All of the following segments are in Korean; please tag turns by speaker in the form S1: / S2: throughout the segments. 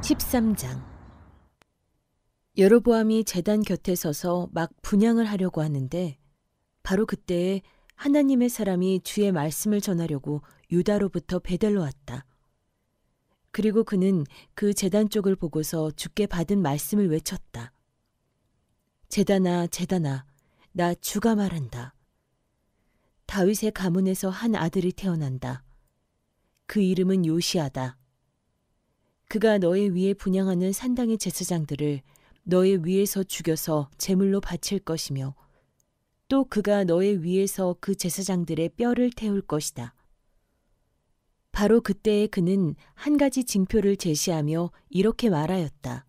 S1: 13장. 여로보암이 제단 곁에 서서 막 분향을 하려고 하는데 바로 그때에 하나님의 사람이 주의 말씀을 전하려고 유다로부터 베델로 왔다. 그리고 그는 그 제단 쪽을 보고서 주께 받은 말씀을 외쳤다. 제단아, 제단아, 나 주가 말한다. 다윗의 가문에서 한 아들이 태어난다. 그 이름은 요시아다. 그가 너의 위에 분향하는 산당의 제사장들을 너의 위에서 죽여서 제물로 바칠 것이며 또 그가 너의 위에서 그 제사장들의 뼈를 태울 것이다. 바로 그때에 그는 한 가지 징표를 제시하며 이렇게 말하였다.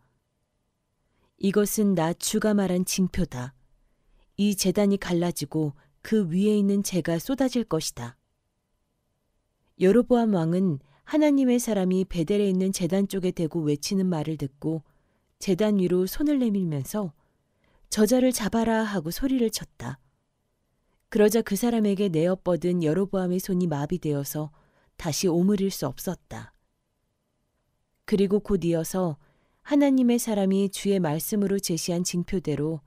S1: 이것은 나 주가 말한 징표다. 이 제단이 갈라지고 그 위에 있는 재가 쏟아질 것이다. 여로보암 왕은 하나님의 사람이 베델에 있는 제단 쪽에 대고 외치는 말을 듣고 제단 위로 손을 내밀면서 저자를 잡아라 하고 소리를 쳤다. 그러자 그 사람에게 내어 뻗은 여로보암의 손이 마비되어서 다시 오므릴 수 없었다. 그리고 곧 이어서 하나님의 사람이 주의 말씀으로 제시한 징표대로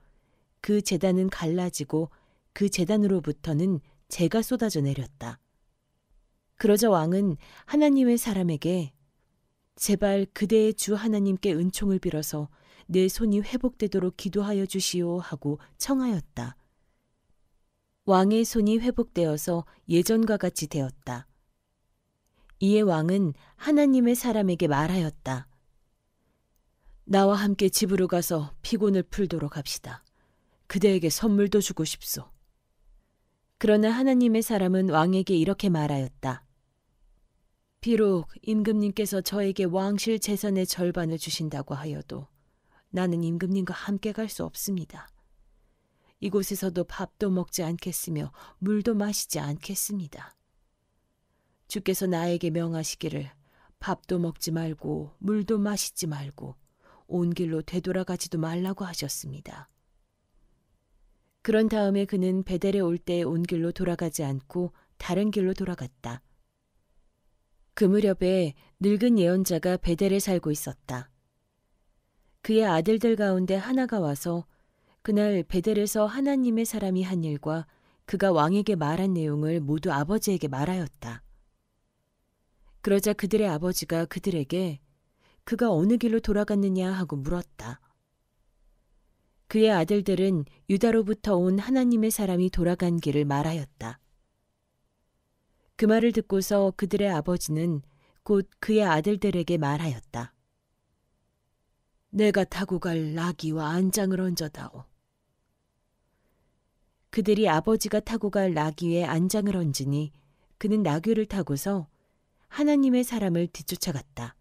S1: 그 제단은 갈라지고 그 제단으로부터는 재가 쏟아져 내렸다. 그러자 왕은 하나님의 사람에게 제발 그대의 주 하나님께 은총을 빌어서 내 손이 회복되도록 기도하여 주시오 하고 청하였다. 왕의 손이 회복되어서 예전과 같이 되었다. 이에 왕은 하나님의 사람에게 말하였다. 나와 함께 집으로 가서 피곤을 풀도록 합시다. 그대에게 선물도 주고 싶소. 그러나 하나님의 사람은 왕에게 이렇게 말하였다. 비록 임금님께서 저에게 왕실 재산의 절반을 주신다고 하여도 나는 임금님과 함께 갈 수 없습니다. 이곳에서도 밥도 먹지 않겠으며 물도 마시지 않겠습니다. 주께서 나에게 명하시기를 밥도 먹지 말고 물도 마시지 말고 온 길로 되돌아가지도 말라고 하셨습니다. 그런 다음에 그는 베델에 올 때 온 길로 돌아가지 않고 다른 길로 돌아갔다. 그 무렵에 늙은 예언자가 베델에 살고 있었다. 그의 아들들 가운데 하나가 와서 그날 베델에서 하나님의 사람이 한 일과 그가 왕에게 말한 내용을 모두 아버지에게 말하였다. 그러자 그들의 아버지가 그들에게 그가 어느 길로 돌아갔느냐 하고 물었다. 그의 아들들은 유다로부터 온 하나님의 사람이 돌아간 길을 말하였다. 그 말을 듣고서 그들의 아버지는 곧 그의 아들들에게 말하였다. 내가 타고 갈 나귀와 안장을 얹어다오. 그들이 아버지가 타고 갈 나귀에 안장을 얹으니 그는 나귀를 타고서 하나님의 사람을 뒤쫓아갔다.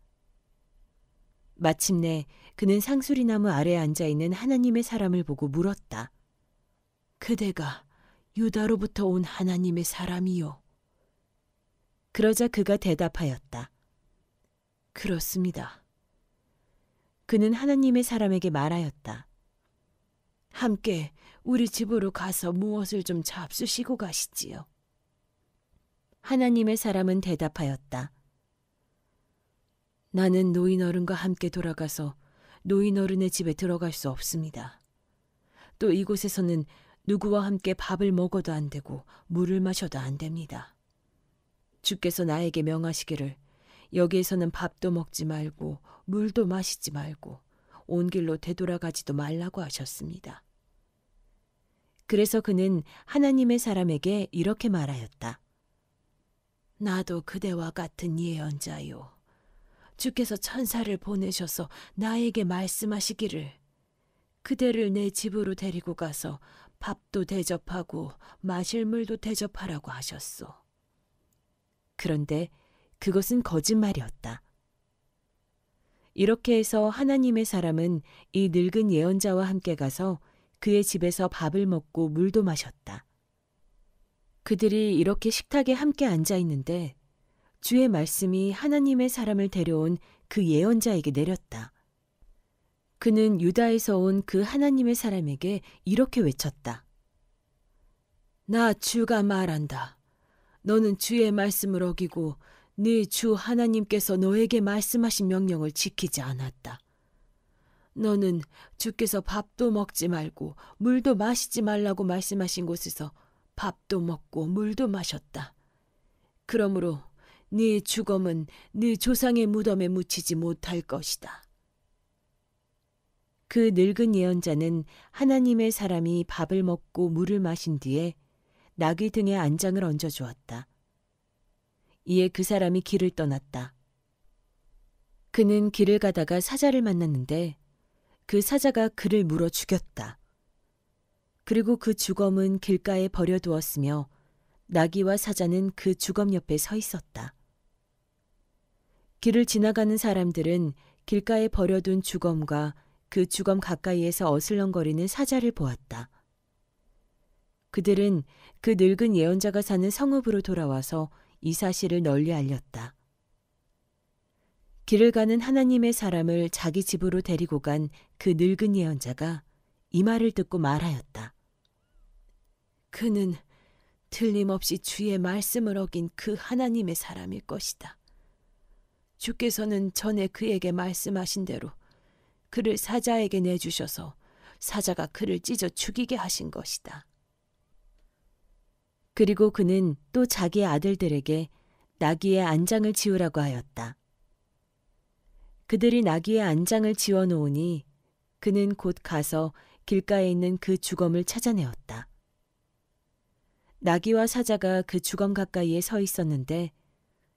S1: 마침내 그는 상수리나무 아래에 앉아있는 하나님의 사람을 보고 물었다. 그대가 유다로부터 온 하나님의 사람이요. 그러자 그가 대답하였다. 그렇습니다. 그는 하나님의 사람에게 말하였다. 함께 우리 집으로 가서 무엇을 좀 잡수시고 가시지요. 하나님의 사람은 대답하였다. 나는 노인어른과 함께 돌아가서 노인어른의 집에 들어갈 수 없습니다. 또 이곳에서는 누구와 함께 밥을 먹어도 안 되고 물을 마셔도 안 됩니다. 주께서 나에게 명하시기를 여기에서는 밥도 먹지 말고 물도 마시지 말고 온 길로 되돌아가지도 말라고 하셨습니다. 그래서 그는 하나님의 사람에게 이렇게 말하였다. 나도 그대와 같은 예언자요. 주께서 천사를 보내셔서 나에게 말씀하시기를 그대를 내 집으로 데리고 가서 밥도 대접하고 마실 물도 대접하라고 하셨소. 그런데 그것은 거짓말이었다. 이렇게 해서 하나님의 사람은 이 늙은 예언자와 함께 가서 그의 집에서 밥을 먹고 물도 마셨다. 그들이 이렇게 식탁에 함께 앉아 있는데 주의 말씀이 하나님의 사람을 데려온 그 예언자에게 내렸다. 그는 유다에서 온 그 하나님의 사람에게 이렇게 외쳤다. 나 주가 말한다. 너는 주의 말씀을 어기고 네 주 하나님께서 너에게 말씀하신 명령을 지키지 않았다. 너는 주께서 밥도 먹지 말고 물도 마시지 말라고 말씀하신 곳에서 밥도 먹고 물도 마셨다. 그러므로 네 죽음은 네 조상의 무덤에 묻히지 못할 것이다. 그 늙은 예언자는 하나님의 사람이 밥을 먹고 물을 마신 뒤에 나귀 등에 안장을 얹어주었다. 이에 그 사람이 길을 떠났다. 그는 길을 가다가 사자를 만났는데 그 사자가 그를 물어 죽였다. 그리고 그 주검은 길가에 버려두었으며 나귀와 사자는 그 주검 옆에 서 있었다. 길을 지나가는 사람들은 길가에 버려둔 주검과 그 주검 가까이에서 어슬렁거리는 사자를 보았다. 그들은 그 늙은 예언자가 사는 성읍으로 돌아와서 이 사실을 널리 알렸다. 길을 가는 하나님의 사람을 자기 집으로 데리고 간 그 늙은 예언자가 이 말을 듣고 말하였다. 그는 틀림없이 주의 말씀을 어긴 그 하나님의 사람일 것이다. 주께서는 전에 그에게 말씀하신 대로 그를 사자에게 내주셔서 사자가 그를 찢어 죽이게 하신 것이다. 그리고 그는 또 자기의 아들들에게 나귀의 안장을 지으라고 하였다. 그들이 나귀의 안장을 지어 놓으니 그는 곧 가서 길가에 있는 그 주검을 찾아내었다. 나귀와 사자가 그 주검 가까이에 서 있었는데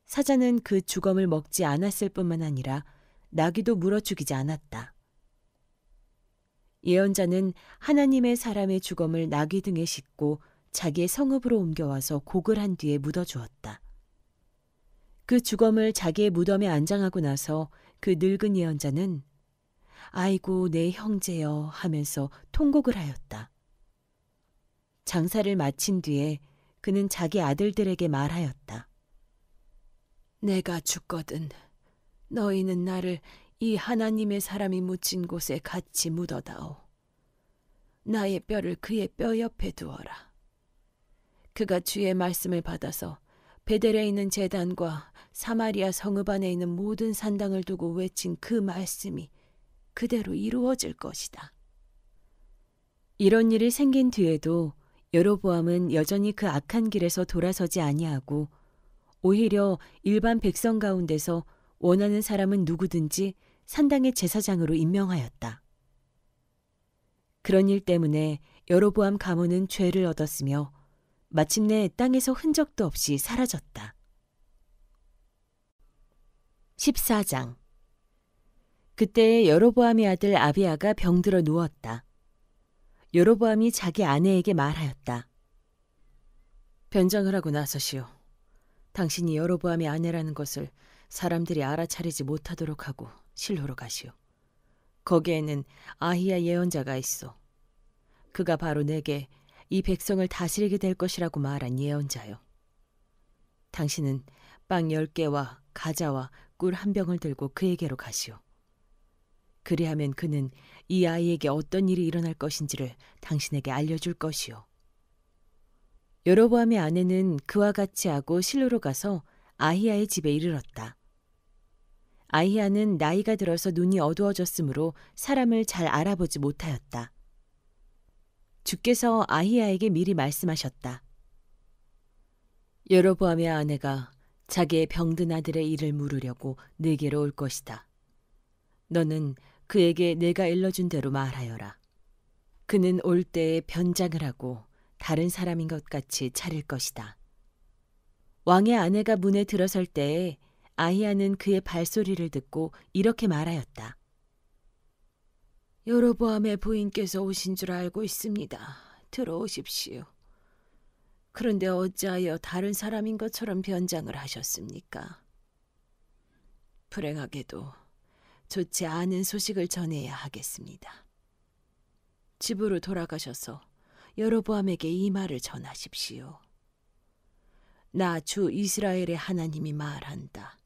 S1: 사자는 그 주검을 먹지 않았을 뿐만 아니라 나귀도 물어 죽이지 않았다. 예언자는 하나님의 사람의 주검을 나귀 등에 싣고 자기의 성읍으로 옮겨와서 곡을 한 뒤에 묻어주었다. 그 주검을 자기의 무덤에 안장하고 나서 그 늙은 예언자는 아이고 내 형제여 하면서 통곡을 하였다. 장사를 마친 뒤에 그는 자기 아들들에게 말하였다. 내가 죽거든 너희는 나를 이 하나님의 사람이 묻힌 곳에 같이 묻어다오. 나의 뼈를 그의 뼈 옆에 두어라. 그가 주의 말씀을 받아서 베델에 있는 제단과 사마리아 성읍 안에 있는 모든 산당을 두고 외친 그 말씀이 그대로 이루어질 것이다. 이런 일이 생긴 뒤에도 여로보암은 여전히 그 악한 길에서 돌아서지 아니하고 오히려 일반 백성 가운데서 원하는 사람은 누구든지 산당의 제사장으로 임명하였다. 그런 일 때문에 여로보암 가문은 죄를 얻었으며 마침내 땅에서 흔적도 없이 사라졌다. 14장. 그때 여로보암의 아들 아비야가 병들어 누웠다. 여로보암이 자기 아내에게 말하였다. 변장을 하고 나서시오. 당신이 여로보암의 아내라는 것을 사람들이 알아차리지 못하도록 하고 실로로 가시오. 거기에는 아히야 예언자가 있어. 그가 바로 내게 이 백성을 다스리게 될 것이라고 말한 예언자요. 당신은 빵 10개와 가자와 꿀 1병을 들고 그에게로 가시오. 그리하면 그는 이 아이에게 어떤 일이 일어날 것인지를 당신에게 알려줄 것이오. 여로보암의 아내는 그와 같이 하고 실로로 가서 아히야의 집에 이르렀다. 아히야는 나이가 들어서 눈이 어두워졌으므로 사람을 잘 알아보지 못하였다. 주께서 아히야에게 미리 말씀하셨다. 여로보암의 아내가 자기의 병든 아들의 일을 물으려고 내게로 올 것이다. 너는 그에게 내가 일러준 대로 말하여라. 그는 올 때에 변장을 하고 다른 사람인 것 같이 차릴 것이다. 왕의 아내가 문에 들어설 때에 아히야는 그의 발소리를 듣고 이렇게 말하였다. 여로보암의 부인께서 오신 줄 알고 있습니다. 들어오십시오. 그런데 어찌하여 다른 사람인 것처럼 변장을 하셨습니까? 불행하게도 좋지 않은 소식을 전해야 하겠습니다. 집으로 돌아가셔서 여로보암에게 이 말을 전하십시오. 나 주 이스라엘의 하나님이 말한다.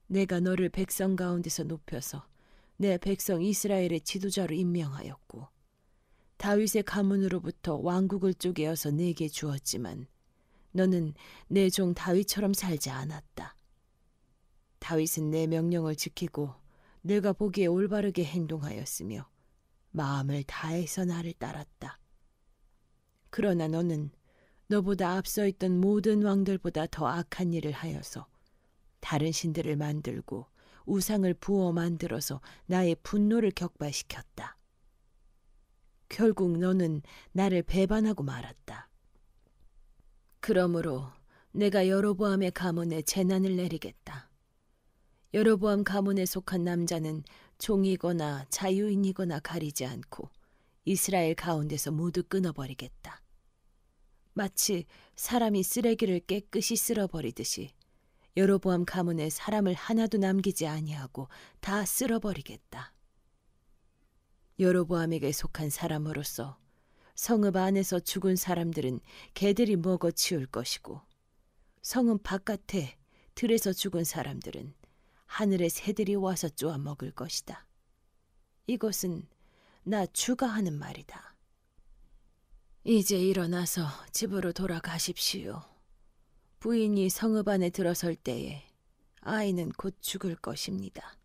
S1: 내가 너를 백성 가운데서 높여서 내 백성 이스라엘의 지도자로 임명하였고 다윗의 가문으로부터 왕국을 쪼개어서 내게 주었지만 너는 내 종 다윗처럼 살지 않았다. 다윗은 내 명령을 지키고 내가 보기에 올바르게 행동하였으며 마음을 다해서 나를 따랐다. 그러나 너는 너보다 앞서 있던 모든 왕들보다 더 악한 일을 하여서 다른 신들을 만들고 우상을 부어 만들어서 나의 분노를 격발시켰다. 결국 너는 나를 배반하고 말았다. 그러므로 내가 여로보암의 가문에 재난을 내리겠다. 여로보암 가문에 속한 남자는 종이거나 자유인이거나 가리지 않고 이스라엘 가운데서 모두 끊어버리겠다. 마치 사람이 쓰레기를 깨끗이 쓸어버리듯이 여로보암 가문에 사람을 하나도 남기지 아니하고 다 쓸어버리겠다. 여로보암에게 속한 사람으로서 성읍 안에서 죽은 사람들은 개들이 먹어 치울 것이고 성읍 바깥에 들에서 죽은 사람들은 하늘의 새들이 와서 쪼아 먹을 것이다. 이것은 나 주가 하는 말이다. 이제 일어나서 집으로 돌아가십시오. 부인이 성읍 안에 들어설 때에 아이는 곧 죽을 것입니다.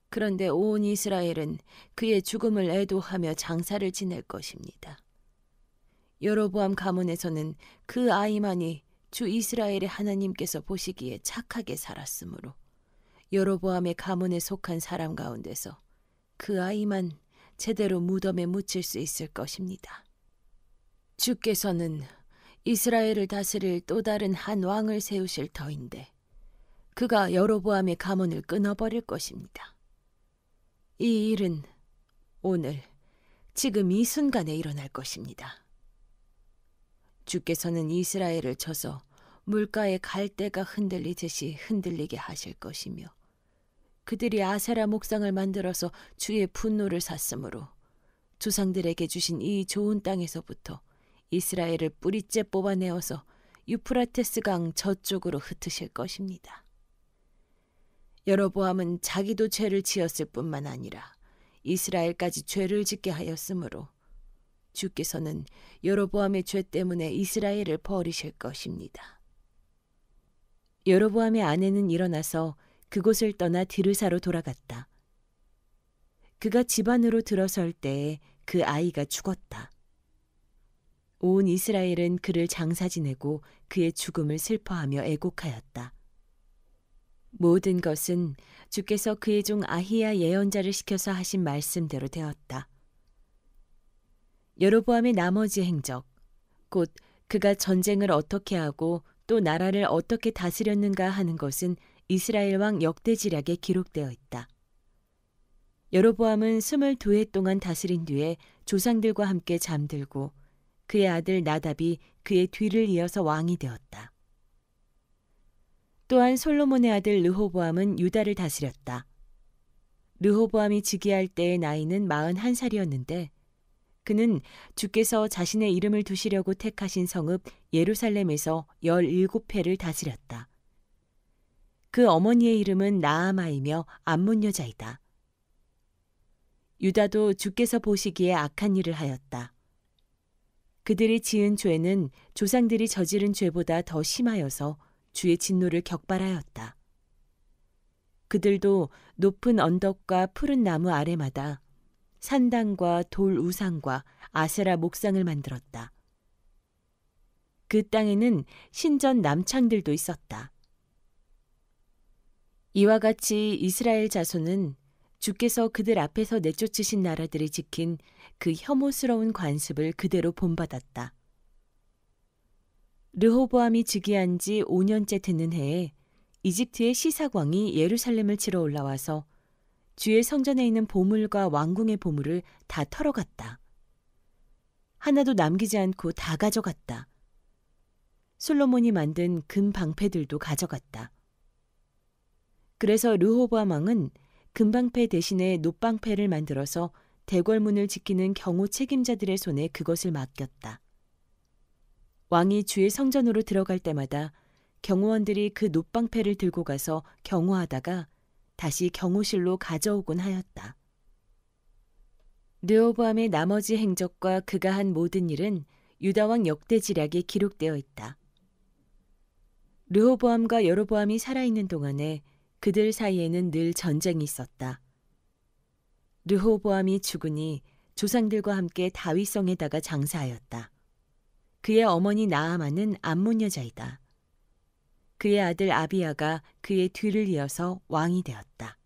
S1: 그런데 온 이스라엘은 그의 죽음을 애도하며 장사를 지낼 것입니다. 여로보암 가문에서는 그 아이만이 주 이스라엘의 하나님께서 보시기에 착하게 살았으므로 여로보암의 가문에 속한 사람 가운데서 그 아이만 제대로 무덤에 묻힐 수 있을 것입니다. 주께서는 이스라엘을 다스릴 또 다른 한 왕을 세우실 터인데 그가 여로보암의 가문을 끊어버릴 것입니다. 이 일은 오늘 지금 이 순간에 일어날 것입니다. 주께서는 이스라엘을 쳐서 물가의 갈대가 흔들리듯이 흔들리게 하실 것이며 그들이 아세라 목상을 만들어서 주의 분노를 샀으므로 조상들에게 주신 이 좋은 땅에서부터 이스라엘을 뿌리째 뽑아내어서 유프라테스 강 저쪽으로 흩으실 것입니다. 여로보암은 자기도 죄를 지었을 뿐만 아니라 이스라엘까지 죄를 짓게 하였으므로 주께서는 여로보암의 죄 때문에 이스라엘을 버리실 것입니다. 여로보암의 아내는 일어나서 그곳을 떠나 디르사로 돌아갔다. 그가 집 안으로 들어설 때에 그 아이가 죽었다. 온 이스라엘은 그를 장사 지내고 그의 죽음을 슬퍼하며 애곡하였다. 모든 것은 주께서 그의 종 아히야 예언자를 시켜서 하신 말씀대로 되었다. 여로보암의 나머지 행적, 곧 그가 전쟁을 어떻게 하고 또 나라를 어떻게 다스렸는가 하는 것은 이스라엘 왕 역대지략에 기록되어 있다. 여로보암은 22해 동안 다스린 뒤에 조상들과 함께 잠들고 그의 아들 나답이 그의 뒤를 이어서 왕이 되었다. 또한 솔로몬의 아들 르호보암은 유다를 다스렸다. 르호보암이 즉위할 때의 나이는 41살이었는데 그는 주께서 자신의 이름을 두시려고 택하신 성읍 예루살렘에서 17회를 다스렸다. 그 어머니의 이름은 나아마이며 암몬 여자이다. 유다도 주께서 보시기에 악한 일을 하였다. 그들이 지은 죄는 조상들이 저지른 죄보다 더 심하여서 주의 진노를 격발하였다. 그들도 높은 언덕과 푸른 나무 아래마다 산당과 돌 우상과 아세라 목상을 만들었다. 그 땅에는 신전 남창들도 있었다. 이와 같이 이스라엘 자손은 주께서 그들 앞에서 내쫓으신 나라들이 지킨 그 혐오스러운 관습을 그대로 본받았다. 르호보암이 즉위한 지 5년째 되는 해에 이집트의 시삭왕이 예루살렘을 치러 올라와서 주의 성전에 있는 보물과 왕궁의 보물을 다 털어갔다. 하나도 남기지 않고 다 가져갔다. 솔로몬이 만든 금 방패들도 가져갔다. 그래서 르호보암 왕은 금방패 대신에 놋방패를 만들어서 대궐문을 지키는 경호 책임자들의 손에 그것을 맡겼다. 왕이 주의 성전으로 들어갈 때마다 경호원들이 그 놋방패를 들고 가서 경호하다가 다시 경호실로 가져오곤 하였다. 르호보암의 나머지 행적과 그가 한 모든 일은 유다왕 역대지략에 기록되어 있다. 르호보암과 여로보암이 살아있는 동안에 그들 사이에는 늘 전쟁이 있었다. 르호보암이 죽으니 조상들과 함께 다윗성에다가 장사하였다. 그의 어머니 나아만은 암몬 여자이다. 그의 아들 아비야가 그의 뒤를 이어서 왕이 되었다.